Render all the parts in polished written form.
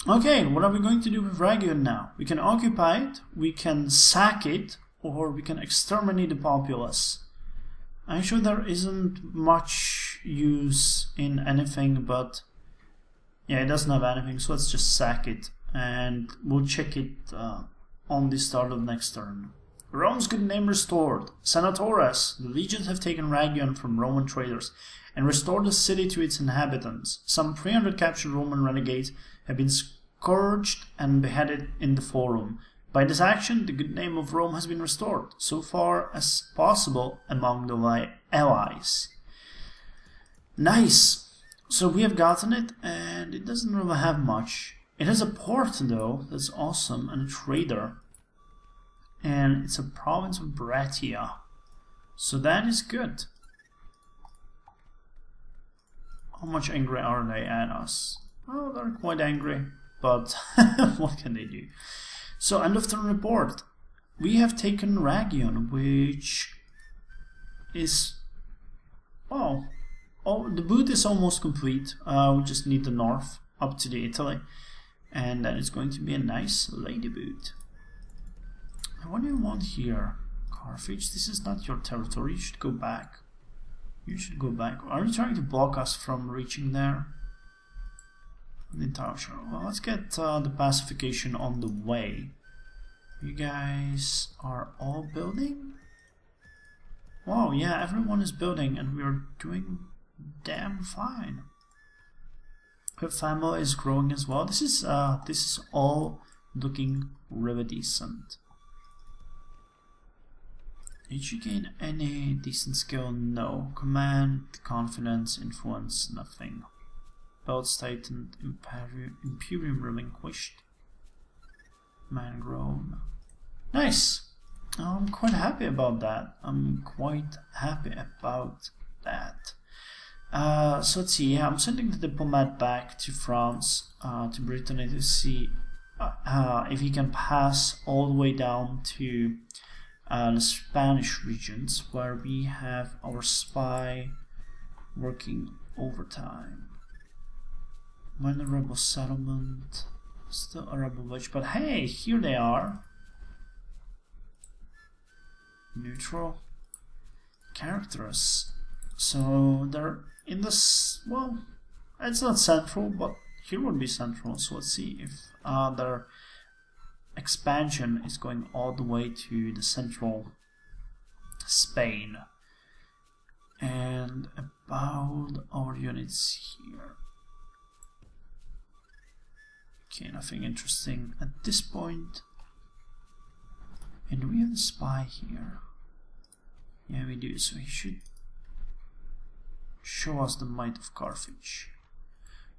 Okay, what are we going to do with Ragon now? We can occupy it, we can sack it, or we can exterminate the populace. I'm sure there isn't much use in anything, but yeah, it doesn't have anything, so let's just sack it, and we'll check it on the start of next turn. Rome's good name restored. Senatores, the legions have taken Ragon from Roman traders and restored the city to its inhabitants. Some 300 captured Roman renegades have been scourged and beheaded in the Forum. By this action, the good name of Rome has been restored, so far as possible among the allies. Nice! So we have gotten it, and it doesn't really have much. It has a port though, that's awesome, and a trader. And it's a province of Bratia. So that is good. How much angry are they at us? Well, they're quite angry, but what can they do? So, end of turn report. We have taken Ragon, which is... well, oh, the boot is almost complete. We just need the north up to the Italy. And that is going to be a nice lady boot. What do you want here? Carthage, this is not your territory. You should go back. You should go back. Are you trying to block us from reaching there? Well, let's get the pacification on the way. You guys are all building? Wow, yeah, everyone is building and we're doing damn fine. Her family is growing as well. This is all looking really decent. Did you gain any decent skill? No. Command, confidence, influence, nothing. Belts tightened, Imperium relinquished. Man grown. Nice! I'm quite happy about that. So let's see, yeah, I'm sending the diplomat back to France, to Brittany, to see if he can pass all the way down to the Spanish regions, where we have our spy working overtime. Minor rebel settlement, still a rebel village, but hey, here they are. Neutral characters. So they're in this, well, it's not central, but here would be central. So let's see if their expansion is going all the way to the central Spain. And about our units here. Okay, nothing interesting at this point. And we have a spy here. Yeah, we do, so he should show us the might of Carthage.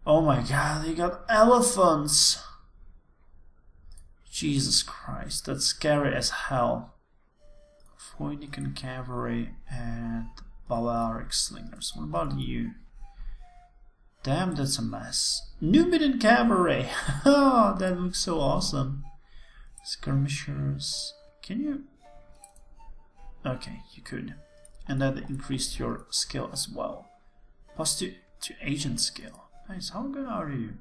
Oh my god, they got elephants! Jesus Christ, that's scary as hell. Phoenician cavalry and barbaric slingers. What about you? Damn, that's a mess. Numidian cavalry! Oh, that looks so awesome. Skirmishers. Can you? Okay, you could. And that increased your skill as well. Plus to agent skill. Nice, how good are you?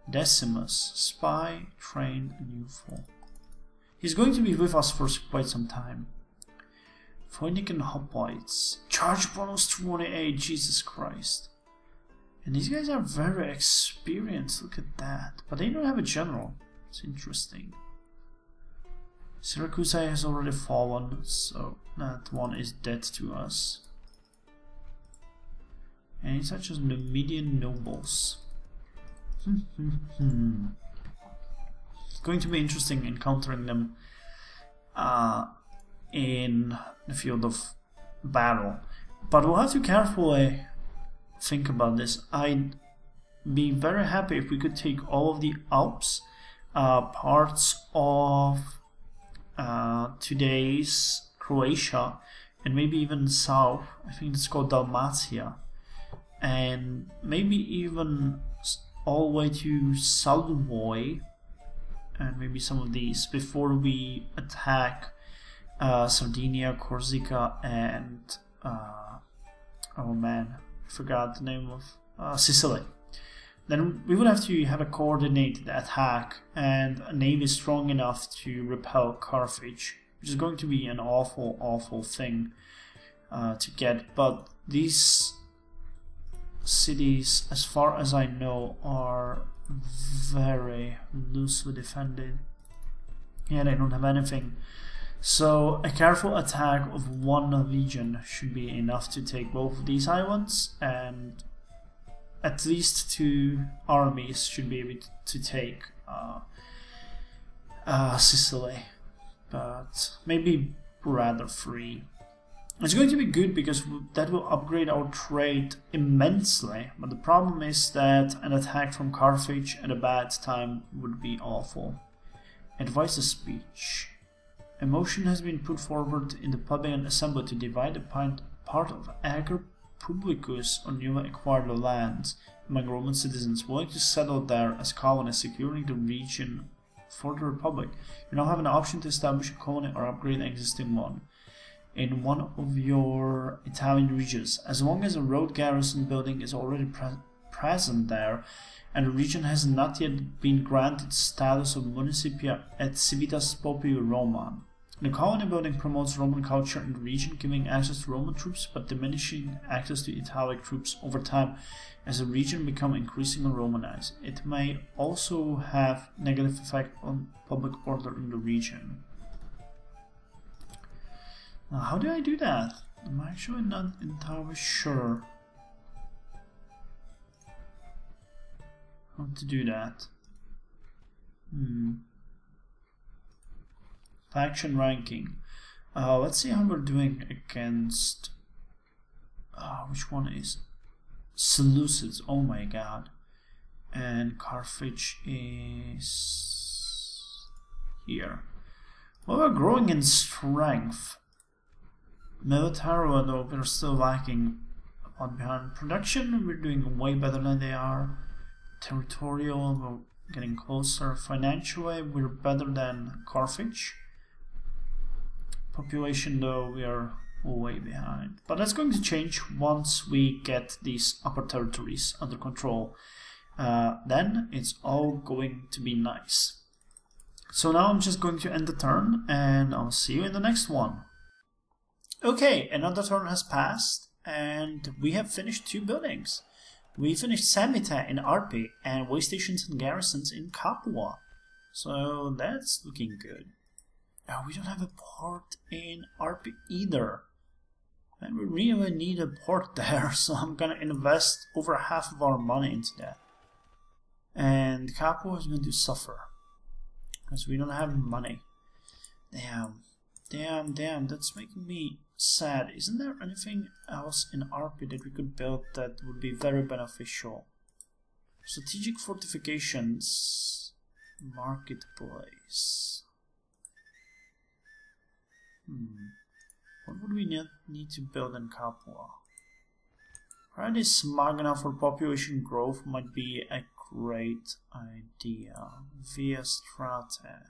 Decimus, spy, trained, and youthful. He's going to be with us for quite some time. Phoenician hoplites. Charge bonus 28, Jesus Christ. And these guys are very experienced, look at that. But they don't have a general. It's interesting. Syracuse has already fallen, so that one is dead to us. And such as Numidian nobles. It's going to be interesting encountering them in the field of battle. But we'll have to carefully think about this. I'd be very happy if we could take all of the Alps, parts of today's Croatia, and maybe even south. I think it's called Dalmatia, and maybe even all the way to Savoy, and maybe some of these before we attack Sardinia, Corsica, and oh man, I forgot the name of Sicily. then we would have to have a coordinated attack and a navy strong enough to repel Carthage, which is going to be an awful, awful thing to get. But these cities, as far as I know, are very loosely defended. Yeah, they don't have anything. So a careful attack of one legion should be enough to take both of these islands, and at least 2 armies should be able to take Sicily, but maybe rather 3. It's going to be good because that will upgrade our trade immensely, but the problem is that an attack from Carthage at a bad time would be awful. Advice speech. A motion has been put forward in the plebeian assembly to divide a part of Ager Publicus on newly acquired lands among Roman citizens willing to settle there as colonists, securing the region for the Republic. You now have an option to establish a colony or upgrade an existing one in one of your Italian regions, as long as a road garrison building is already present there and the region has not yet been granted status of municipia et civitas populi Roman. The colony building promotes Roman culture in the region, giving access to Roman troops but diminishing access to Italic troops over time as the region becomes increasingly Romanized. It may also have negative effect on public order in the region. Now, how do I do that? I'm actually not entirely sure how to do that. Faction ranking. Let's see how we're doing against... which one is... Seleucids, oh my god. And Carthage is... here. Well, we're growing in strength. Militarily, though, we're still lacking on behind. Production, we're doing way better than they are. Territorial, we're getting closer. Financially, we're better than Carthage. Population, though, we are way behind. But that's going to change once we get these upper territories under control. Then it's all going to be nice. So now I'm just going to end the turn, and I'll see you in the next one. Okay, another turn has passed, and we have finished 2 buildings. We finished Samita in Arpi, and way stations and garrisons in Capua. So that's looking good. Oh, we don't have a port in Arpi either. And we really need a port there, so I'm gonna invest over half of our money into that. And Capua is going to suffer, because we don't have money. Damn, that's making me sad. Isn't there anything else in Arpi that we could build that would be very beneficial? Strategic fortifications, marketplace. What would we need to build in Capua? Already small enough for population growth might be a great idea. Via Strate.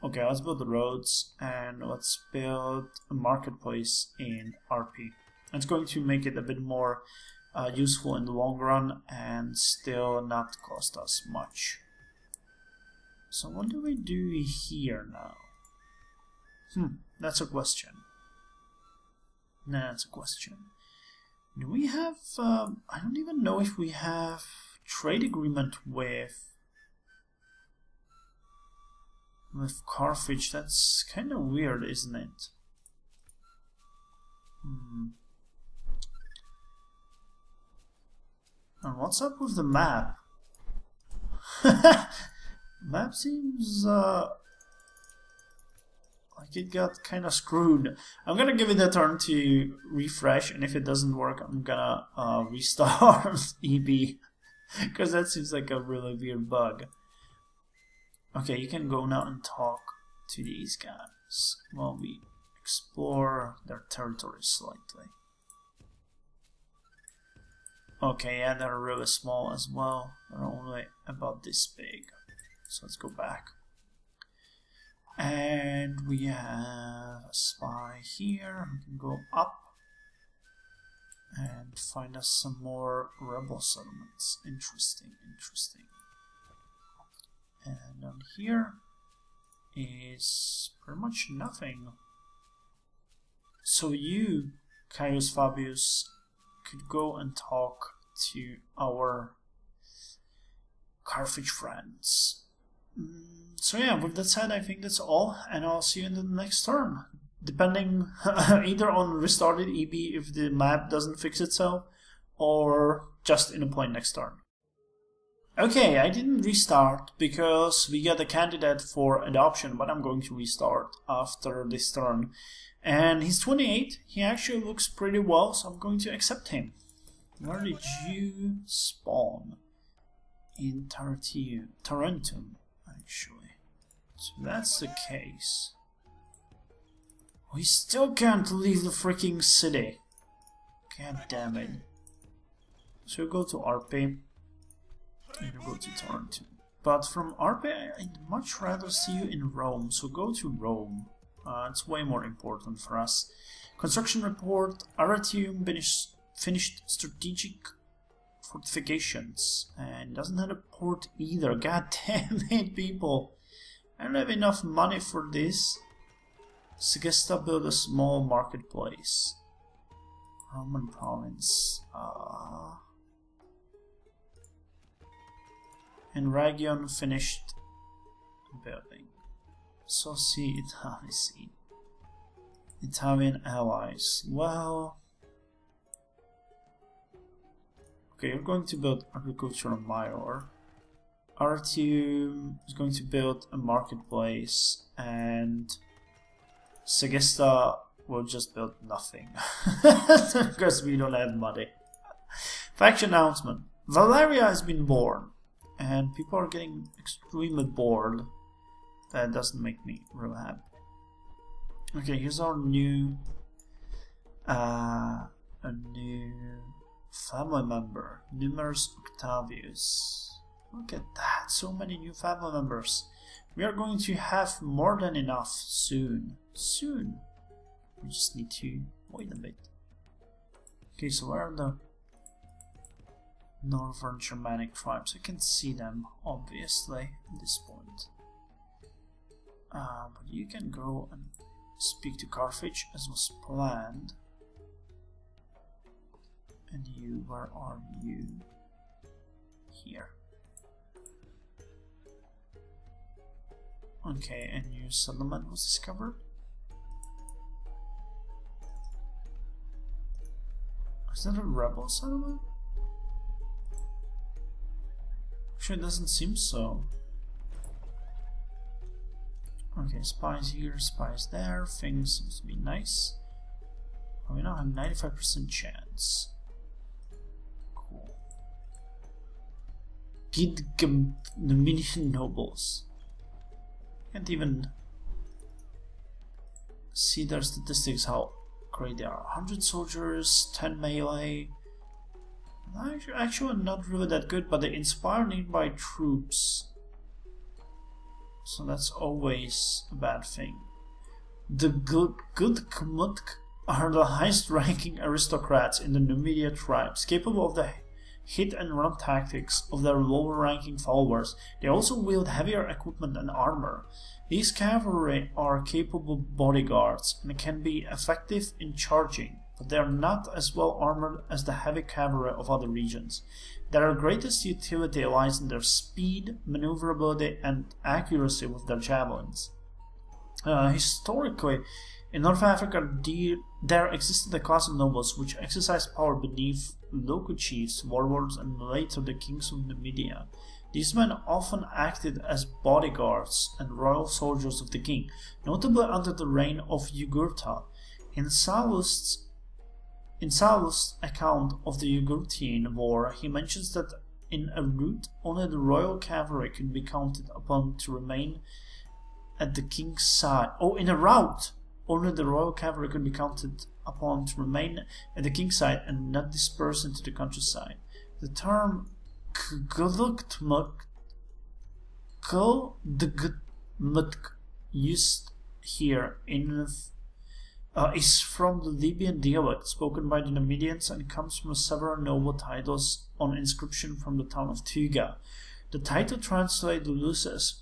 Okay, let's build the roads and let's build a marketplace in RP. It's going to make it a bit more useful in the long run and still not cost us much. So what do we do here now? That's a question. That's a question. Do we have... I don't even know if we have trade agreement with Carthage. That's kind of weird, isn't it? And what's up with the map? Map seems like it got kind of screwed. I'm gonna give it a turn to refresh, and if it doesn't work, I'm gonna restart EB, because that seems like a really weird bug. Okay, you can go now and talk to these guys while we explore their territory slightly. Okay, yeah, they're really small as well. They're only about this big. So let's go back. And we have a spy here. We can go up. and find us some more rebel settlements. Interesting, interesting. And on here is pretty much nothing. So you, Caius Fabius, could go and talk to our Carthage friends. So yeah, with that said, I think that's all, and I'll see you in the next turn. Depending either on restarted EB if the map doesn't fix itself, or just in a point next turn. Okay, I didn't restart because we got a candidate for adoption, but I'm going to restart after this turn. And he's 28, he actually looks pretty well, so I'm going to accept him. Where did you spawn? In Tarentum, actually. So that's the case. We still can't leave the freaking city. God damn it. So you go to RP, and you go to Tarentum. But from RP, I'd much rather see you in Rome, so go to Rome. It's way more important for us. Construction report, Aratium finished strategic fortifications, and doesn't have a port either. God damn it, people. I don't have enough money for this. Segesta built a small marketplace. Roman province. And Ragon finished building. So see Italy. Italian allies. Well, okay, you're going to build agricultural major. Artium is going to build a marketplace, and Segesta will just build nothing because we don't have money. Faction announcement: Valeria has been born, and people are getting extremely bored. That doesn't make me real happy. Okay, here's our new family member, Numerus Octavius. Look at that, so many new family members. We are going to have more than enough soon. Soon. We just need to wait a bit. Okay, so where are the northern Germanic tribes? I can see them, obviously, at this point. But you can go and speak to Carthage as was planned. And you, where are you? Here. Okay, a new settlement was discovered. Is that a rebel settlement? Actually, it doesn't seem so. Okay, spies here, spies there. Things seems to be nice. Oh, we now have 95% chance. Cool. Gidgum Dominion nobles. Can't even see their statistics, how great they are. 100 soldiers, 10 melee. Actually not really that good, but they inspire nearby troops. So that's always a bad thing. The good Kmutk are the highest ranking aristocrats in the Numidia tribes, capable of the hit and run tactics of their lower ranking followers. They also wield heavier equipment and armor. These cavalry are capable bodyguards and can be effective in charging, but they are not as well armored as the heavy cavalry of other regions. Their greatest utility lies in their speed, maneuverability, and accuracy with their javelins. Historically, in North Africa, there existed a class of nobles which exercised power beneath local chiefs, warlords, and later the kings of Numidia. These men often acted as bodyguards and royal soldiers of the king, notably under the reign of Jugurtha. In Sallust's account of the Jugurthine War, he mentions that in a route only the royal cavalry could be counted upon to remain at the king's side. Oh, in a rout! Only the royal cavalry could be counted upon to remain at the king's side and not disperse into the countryside. The term Kgulugtmuk used here in is from the Libyan dialect spoken by the Numidians and comes from several noble titles on inscription from the town of Tuga. The title translated loose as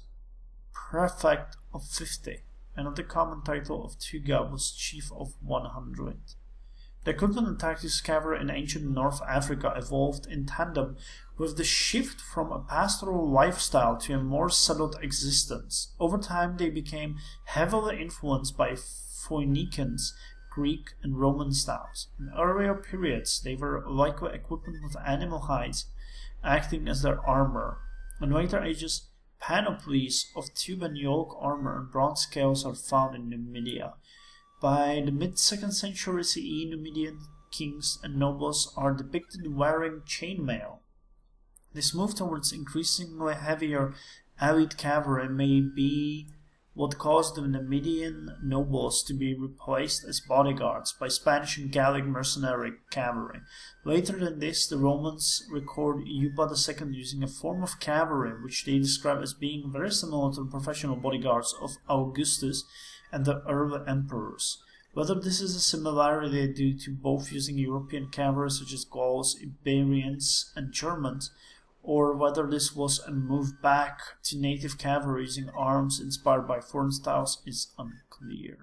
Prefect of 50. Another common title of Tuga was Chief of 100. The equipment and tactics cavalry in ancient North Africa evolved in tandem with the shift from a pastoral lifestyle to a more settled existence. Over time, they became heavily influenced by Phoenicians, Greek, and Roman styles. In earlier periods, they were likely equipped with animal hides, acting as their armor. In later ages, panoplies of tube and yoke armor and bronze scales are found in Numidia. By the mid-2nd century CE, Numidian kings and nobles are depicted wearing chainmail. This move towards increasingly heavier allied cavalry may be what caused the Numidian nobles to be replaced as bodyguards by Spanish and Gallic mercenary cavalry. Later than this, the Romans record Juba II using a form of cavalry which they describe as being very similar to the professional bodyguards of Augustus and the early emperors. Whether this is a similarity due to both using European cavalry such as Gauls, Iberians, and Germans, or whether this was a move back to native cavalry using arms inspired by foreign styles is unclear.